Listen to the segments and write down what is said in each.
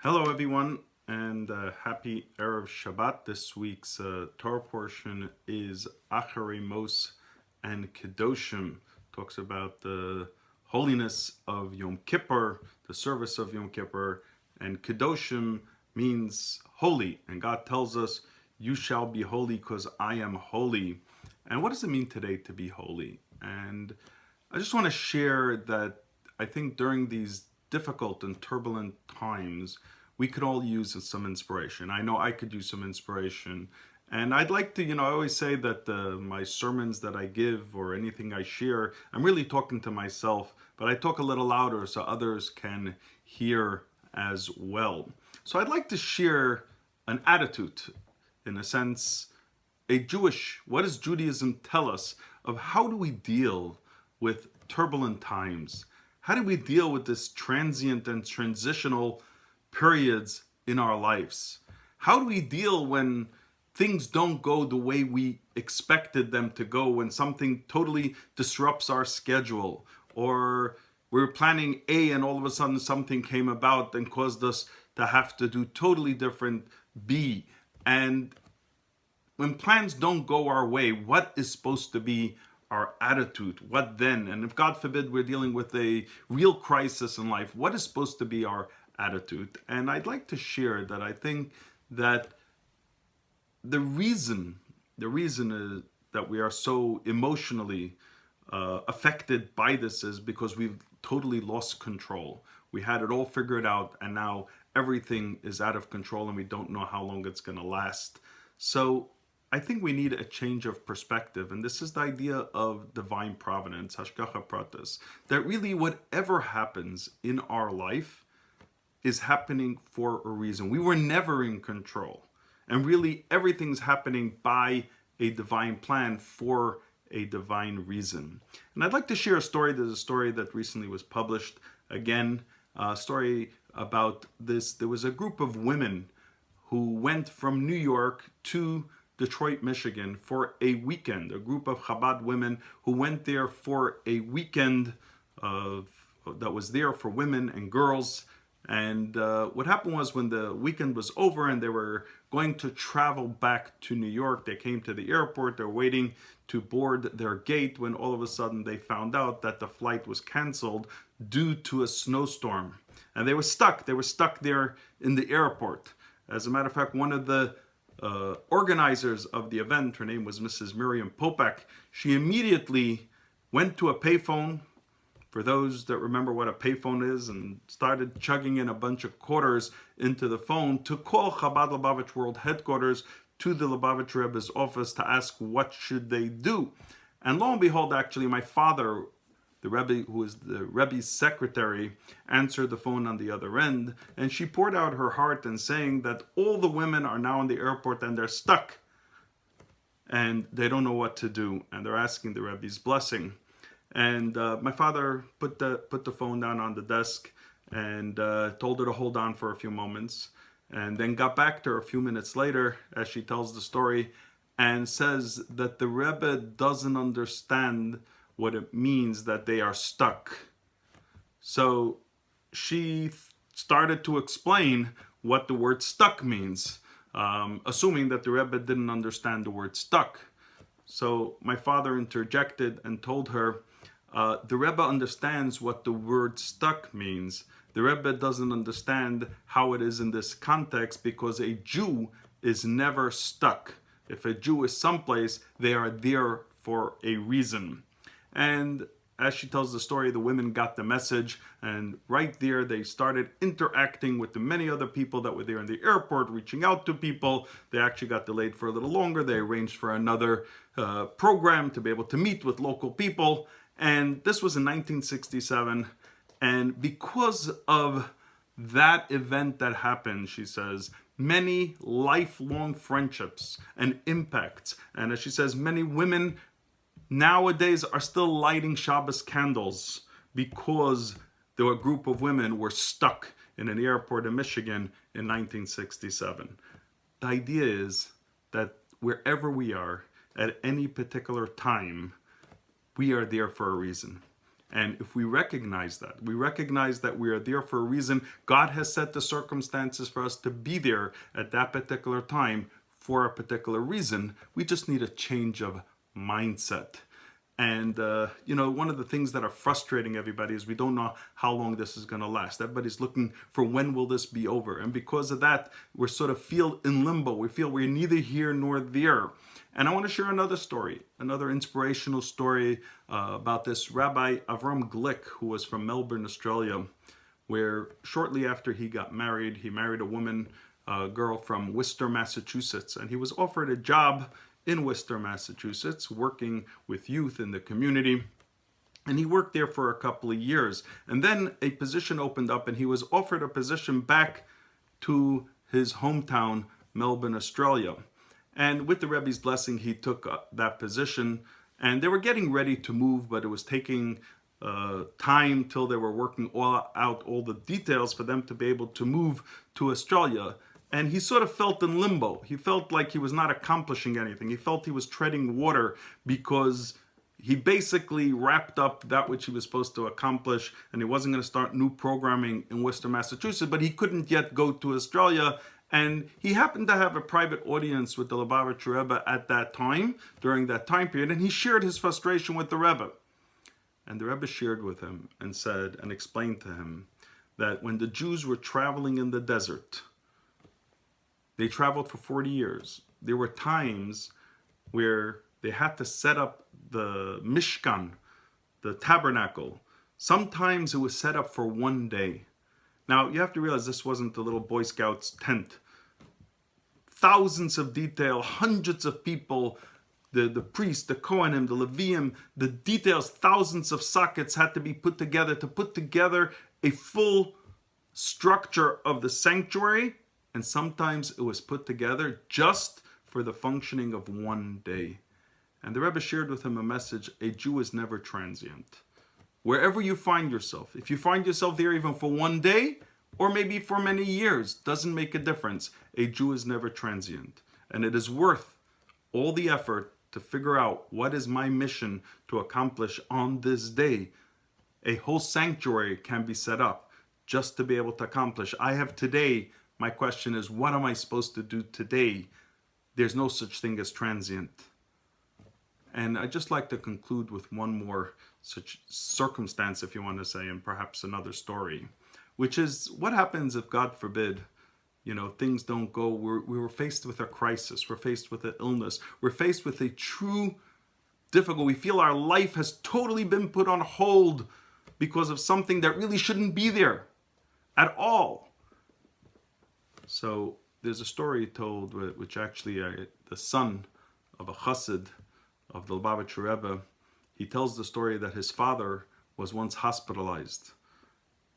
Hello, everyone, and happy Erev Shabbat. This week's Torah portion is Acharei Mos and Kedoshim. Talks about the holiness of Yom Kippur, the service of Yom Kippur, and Kedoshim means holy. And God tells us, "You shall be holy, because I am holy." And what does it mean today to be holy? And I just want to share that I think during these difficult and turbulent times, we could all use some inspiration. I know I could use some inspiration. And I'd like to, I always say that my sermons that I give or anything I share, I'm really talking to myself, but I talk a little louder so others can hear as well. So I'd like to share an attitude, in a sense, what does Judaism tell us of how do we deal with turbulent times? How do we deal with this transient and transitional periods in our lives? How do we deal when things don't go the way we expected them to go, when something totally disrupts our schedule, or we're planning A and all of a sudden something came about and caused us to have to do totally different B? And when plans don't go our way, what is supposed to be our attitude? What then? And if God forbid we're dealing with a real crisis in life, what is supposed to be our attitude? And I'd like to share that I think that the reason is that we are so emotionally affected by this is because we've totally lost control. We had it all figured out, and now everything is out of control, and we don't know how long it's going to last. So I think we need a change of perspective, and this is the idea of divine providence, hashgacha pratis, that really whatever happens in our life is happening for a reason. We were never in control, and really everything's happening by a divine plan for a divine reason. And I'd like to share a story. There's a story that recently was published. Again, a story about this. There was a group of women who went from New York to Detroit, Michigan for a weekend. A group of Chabad women who went there for a weekend that was there for women and girls. And what happened was, when the weekend was over and they were going to travel back to New York, they came to the airport, they're waiting to board their gate, when all of a sudden they found out that the flight was canceled due to a snowstorm. And they were stuck there in the airport. As a matter of fact, one of the organizers of the event, her name was Mrs. Miriam Popak, she immediately went to a payphone, for those that remember what a payphone is, and started chugging in a bunch of quarters into the phone to call Chabad Lubavitch World Headquarters to the Lubavitch Rebbe's office to ask what should they do. And lo and behold, actually, my father, the Rebbe, who is the Rebbe's secretary, answered the phone on the other end, and she poured out her heart and saying that all the women are now in the airport and they're stuck, and they don't know what to do, and they're asking the Rebbe's blessing. And my father put the phone down on the desk and told her to hold on for a few moments, and then got back to her a few minutes later, as she tells the story, and says that the Rebbe doesn't understand what it means that they are stuck. So she started to explain what the word stuck means, assuming that the Rebbe didn't understand the word stuck. So my father interjected and told her, the Rebbe understands what the word stuck means. The Rebbe doesn't understand how it is in this context, because a Jew is never stuck. If a Jew is someplace, they are there for a reason. And as she tells the story, the women got the message, and right there they started interacting with the many other people that were there in the airport, reaching out to people. They actually got delayed for a little longer. They arranged for another program to be able to meet with local people. And this was in 1967. And because of that event that happened, she says, many lifelong friendships and impacts. And as she says, many women nowadays are still lighting Shabbos candles because a group of women were stuck in an airport in Michigan in 1967. The idea is that wherever we are at any particular time, we are there for a reason. And if we recognize that we are there for a reason, God has set the circumstances for us to be there at that particular time for a particular reason. We just need a change of mindset. And, one of the things that are frustrating everybody is we don't know how long this is going to last. Everybody's looking for when will this be over. And because of that, we're sort of feel in limbo. We feel we're neither here nor there. And I want to share another story, another inspirational story about this Rabbi Avram Glick, who was from Melbourne, Australia, where shortly after he got married, he married a woman, a girl from Worcester, Massachusetts, and he was offered a job in Worcester, Massachusetts, working with youth in the community. And he worked there for a couple of years. And then a position opened up and he was offered a position back to his hometown, Melbourne, Australia. And with the Rebbe's blessing, he took that position. And they were getting ready to move, but it was taking time till they were working out all the details for them to be able to move to Australia. And he sort of felt in limbo. He felt like he was not accomplishing anything. He felt he was treading water because he basically wrapped up that which he was supposed to accomplish, and he wasn't going to start new programming in Worcester, Massachusetts, but he couldn't yet go to Australia. And he happened to have a private audience with the Lubavitcher Rebbe at that time, during that time period, and he shared his frustration with the Rebbe. And the Rebbe shared with him and said and explained to him that when the Jews were traveling in the desert, they traveled for 40 years. There were times where they had to set up the Mishkan, the tabernacle. Sometimes it was set up for one day. Now, you have to realize this wasn't the little Boy Scouts tent. Thousands of detail, hundreds of people, the priests, the Kohanim, the Leviim, the details, thousands of sockets had to be put together to put together a full structure of the sanctuary. And sometimes it was put together just for the functioning of one day. And the Rebbe shared with him a message: a Jew is never transient. Wherever you find yourself, if you find yourself there even for one day, or maybe for many years, doesn't make a difference. A Jew is never transient. And it is worth all the effort to figure out what is my mission to accomplish on this day. A whole sanctuary can be set up just to be able to accomplish. I have today. My question is, what am I supposed to do today? There's no such thing as transient. And I'd just like to conclude with one more such circumstance, if you want to say, and perhaps another story, which is what happens if, God forbid, things don't go. We were faced with a crisis. We're faced with an illness. We're faced with a true difficulty. We feel our life has totally been put on hold because of something that really shouldn't be there at all. So there's a story told which actually the son of a chassid of the Lubavitcher Rebbe, he tells the story that his father was once hospitalized,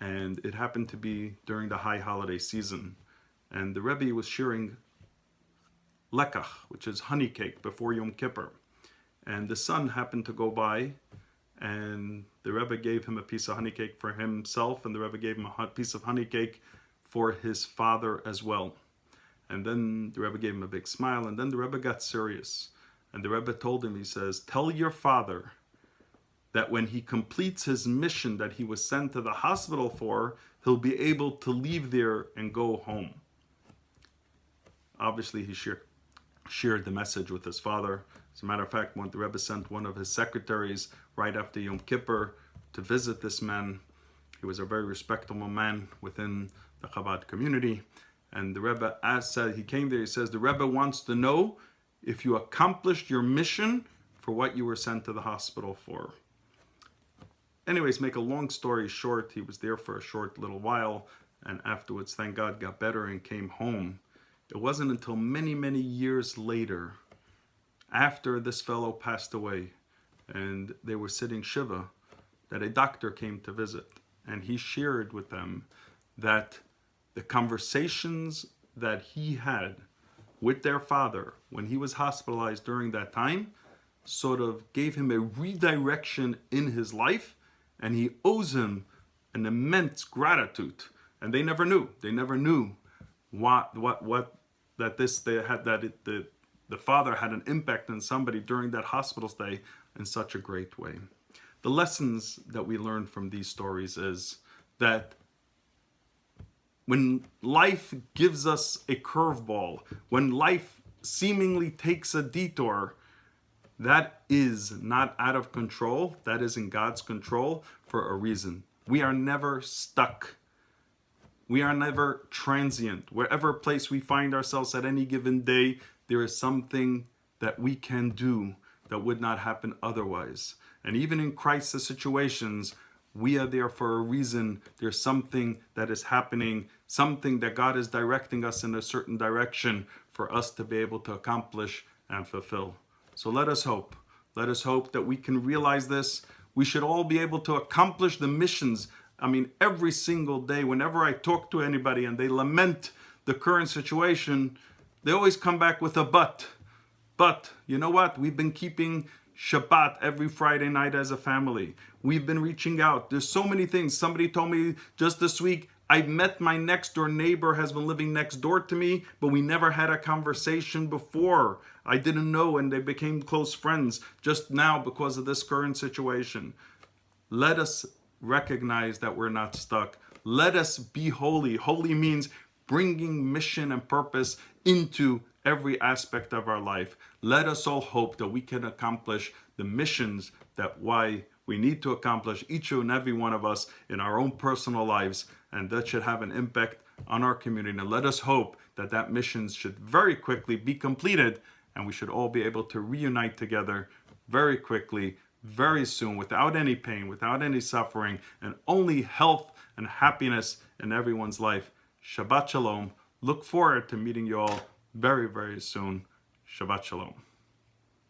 and it happened to be during the high holiday season, and the Rebbe was sharing lekach, which is honey cake, before Yom Kippur, and the son happened to go by, and the Rebbe gave him a piece of honey cake for himself, and the Rebbe gave him a piece of honey cake for his father as well. And then the Rebbe gave him a big smile, and then the Rebbe got serious. And the Rebbe told him, he says, tell your father that when he completes his mission that he was sent to the hospital for, he'll be able to leave there and go home. Obviously, he shared the message with his father. As a matter of fact, when the Rebbe sent one of his secretaries right after Yom Kippur to visit this man, he was a very respectable man within the Chabad community. And the Rebbe said, he came there, he says, the Rebbe wants to know if you accomplished your mission for what you were sent to the hospital for. Anyways, make a long story short, he was there for a short little while, and afterwards, thank God, got better and came home. It wasn't until many, many years later, after this fellow passed away, and they were sitting Shiva, that a doctor came to visit. And he shared with them that the conversations that he had with their father when he was hospitalized during that time sort of gave him a redirection in his life, and he owes him an immense gratitude. And they never knew what that the father had an impact on somebody during that hospital stay in such a great way. The lessons that we learn from these stories is that when life gives us a curveball, when life seemingly takes a detour, that is not out of control. That is in God's control for a reason. We are never stuck. We are never transient. Wherever place we find ourselves at any given day, there is something that we can do that would not happen otherwise. And even in crisis situations, we are there for a reason. There's something that is happening, something that God is directing us in a certain direction for us to be able to accomplish and fulfill. So let us hope. Let us hope that we can realize this. We should all be able to accomplish the missions. I mean, every single day, whenever I talk to anybody and they lament the current situation, they always come back with a but. But you know what? We've been keeping Shabbat every Friday night as a family. We've been reaching out. There's so many things. Somebody told me just this week, I met my next door neighbor, has been living next door to me, but we never had a conversation before. I didn't know, and they became close friends just now because of this current situation. Let us recognize that we're not stuck. Let us be holy. Holy means bringing mission and purpose into every aspect of our life. Let us all hope that we can accomplish the missions that we need to accomplish, each and every one of us in our own personal lives, and that should have an impact on our community. And let us hope that that mission should very quickly be completed, and we should all be able to reunite together very quickly, very soon, without any pain, without any suffering, and only health and happiness in everyone's life. Shabbat Shalom. Look forward to meeting you all very, very soon. Shabbat Shalom.